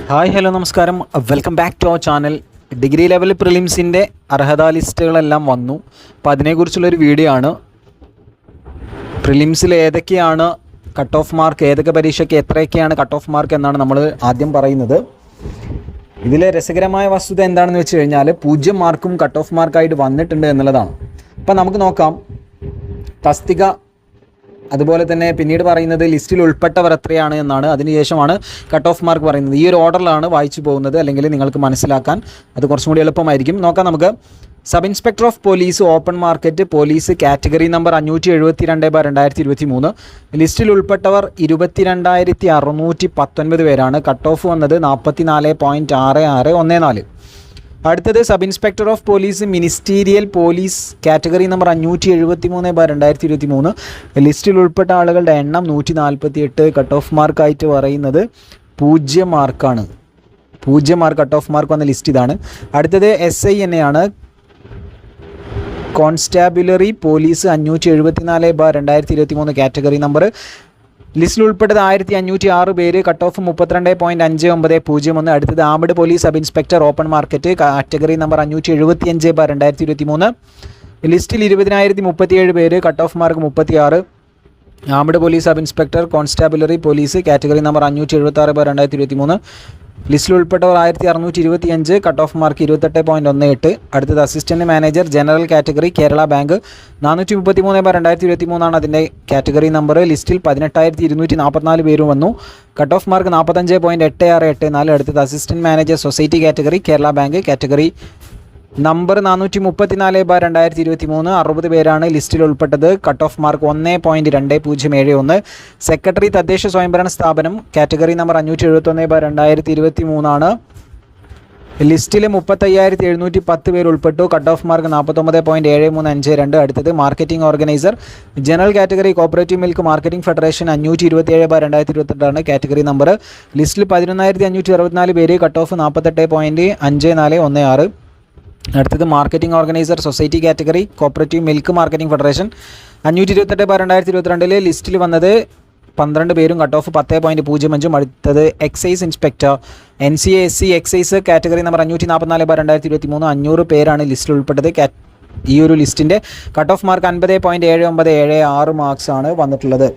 Hi hello നമസ്കാരം, welcome back to our channel. Degree level പ്രിലിംസിൻ്റെ അർഹതാ ലിസ്റ്റുകളെല്ലാം വന്നു. അപ്പോൾ അതിനെക്കുറിച്ചുള്ളൊരു വീഡിയോ ആണ്. പ്രിലിംസിൽ ഏതൊക്കെയാണ് കട്ട് ഓഫ് മാർക്ക്, ഏതൊക്കെ പരീക്ഷയ്ക്ക് എത്രയൊക്കെയാണ് കട്ട് ഓഫ് മാർക്ക് എന്നാണ് നമ്മൾ ആദ്യം പറയുന്നത്. ഇതിലെ രസകരമായ വസ്തുത എന്താണെന്ന് വെച്ച് കഴിഞ്ഞാൽ 0 മാർക്കും കട്ട് ഓഫ് മാർക്കായിട്ട് വന്നിട്ടുണ്ട് എന്നുള്ളതാണ്. അപ്പോൾ നമുക്ക് നോക്കാം തസ്തിക, അതുപോലെ തന്നെ പിന്നീട് പറയുന്നത് ലിസ്റ്റിൽ ഉൾപ്പെട്ടവർ എത്രയാണ് എന്നാണ്. അതിനുശേഷമാണ് കട്ട് ഓഫ് മാർക്ക് പറയുന്നത്. ഈ ഒരു ഓർഡറിലാണ് വായിച്ചു പോകുന്നത്, അല്ലെങ്കിൽ നിങ്ങൾക്ക് മനസ്സിലാക്കാൻ അത് കുറച്ചും കൂടി എളുപ്പമായിരിക്കും. നോക്കാം നമുക്ക്. Sub inspector of police open market police category number 572/2023. ലിസ്റ്റിൽ ഉൾപ്പെട്ടവർ 22,619 പേരാണ്. കട്ട് ഓഫ് വന്നത് 44.6614. അടുത്തത് sub inspector of police ministerial police category number 573/2023. ലിസ്റ്റിൽ ഉൾപ്പെട്ട ആളുകളുടെ എണ്ണം 148. കട്ട് ഓഫ് മാർക്കായിട്ട് പറയുന്നത് 0 മാർക്കാണ്. 0 മാർക്ക് കട്ട് ഓഫ് മാർക്ക് വന്ന ലിസ്റ്റ് ഇതാണ്. അടുത്തത് SI തന്നെയാണ്. Constabulary police 574/2023 category number. ലിസ്റ്റിൽ ഉൾപ്പെട്ടത് 1506 പേര്. Cut off 32.5901. അടുത്തത് armed police sub inspector open market category number 575/2023. ലിസ്റ്റിൽ 20,037 പേര്. Cut off mark 36. Armed police sub inspector constabulary police category number 576/2023. ലിസ്റ്റിൽ ഉൾപ്പെട്ടവർ 1625. Cut off mark 28.18. അടുത്തത് assistant manager general category Kerala bank 433/2023 അതിൻ്റെ category number. ലിസ്റ്റിൽ 18,244 പേരും വന്നു. Cut of mark 45.8684. അടുത്തത് assistant manager society category Kerala bank category number 434/2023. 60 പേരാണ് ലിസ്റ്റിൽ ഉൾപ്പെട്ടത്. കട്ട് ഓഫ് മാർക്ക് 1.2071. സെക്രട്ടറി തദ്ദേശ സ്വയംഭരണ സ്ഥാപനം കാറ്റഗറി നമ്പർ 571/2023. ലിസ്റ്റിൽ 35,710 പേർ ഉൾപ്പെട്ടു. Cut off mark 49.7352. അടുത്തത് marketing organiser general category cooperative milk marketing federation 527/2022 category number. ലിസ്റ്റിൽ 11,564 പേര്. Cut off 48.5416. അടുത്തത് marketing organiser society category cooperative milk marketing federation 528/2022. ലിസ്റ്റിൽ വന്നത് 12 പേരും. Cut off 10.05. അടുത്തത് excise inspector NCA SC excise category number 544/2023. 500 പേരാണ് ലിസ്റ്റിൽ ഉൾപ്പെട്ടത്. ഈ ഒരു ലിസ്റ്റിൻ്റെ കട്ട് ഓഫ് മാർക്ക് 50.7976 മാർക്സാണ് വന്നിട്ടുള്ളത്.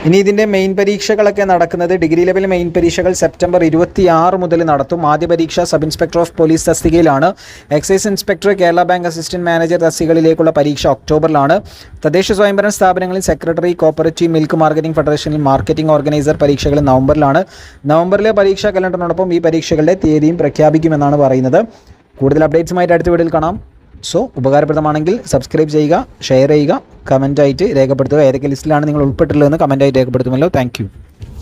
ഇനി ഇതിൻ്റെ മെയിൻ പരീക്ഷകളൊക്കെ നടക്കുന്നത്, ഡിഗ്രി ലെവൽ മെയിൻ പരീക്ഷകൾ സെപ്റ്റംബർ 26 മുതൽ നടത്തും. ആദ്യ പരീക്ഷ സബ് ഇൻസ്പെക്ടർ ഓഫ് പോലീസ് തസ്തികയിലാണ്. Excise inspector Kerala bank assistant manager തസ്തികകളിലേക്കുള്ള പരീക്ഷ ഒക്ടോബറിലാണ്. തദ്ദേശ സ്വയംഭരണ സ്ഥാപനങ്ങളിൽ സെക്രട്ടറി കോപ്പറേറ്റീവ് മിൽക്ക് മാർക്കറ്റിംഗ് ഫെഡറേഷനിൽ മാർക്കറ്റിംഗ് ഓർഗനൈസർ പരീക്ഷകൾ നവംബറിലാണ്. നവംബറിലെ പരീക്ഷാ കലണ്ടറിനോടൊപ്പം ഈ പരീക്ഷകളുടെ തീയതിയും പ്രഖ്യാപിക്കുമെന്നാണ് പറയുന്നത്. കൂടുതൽ അപ്ഡേറ്റ്സുമായിട്ട് അടുത്ത വീഡിയോയിൽ കാണാം. സോ ഉപകാരപ്രദമാണെങ്കിൽ സബ്സ്ക്രൈബ് ചെയ്യുക, ഷെയർ ചെയ്യുക, കമൻറ്റായിട്ട് രേഖപ്പെടുത്തുക. ഏതൊക്കെ ലിസ്റ്റിലാണ് നിങ്ങൾ ഉൾപ്പെട്ടിട്ടുള്ളതെന്ന് കമൻറ്റായിട്ട് രേഖപ്പെടുത്തുമല്ലോ. താങ്ക്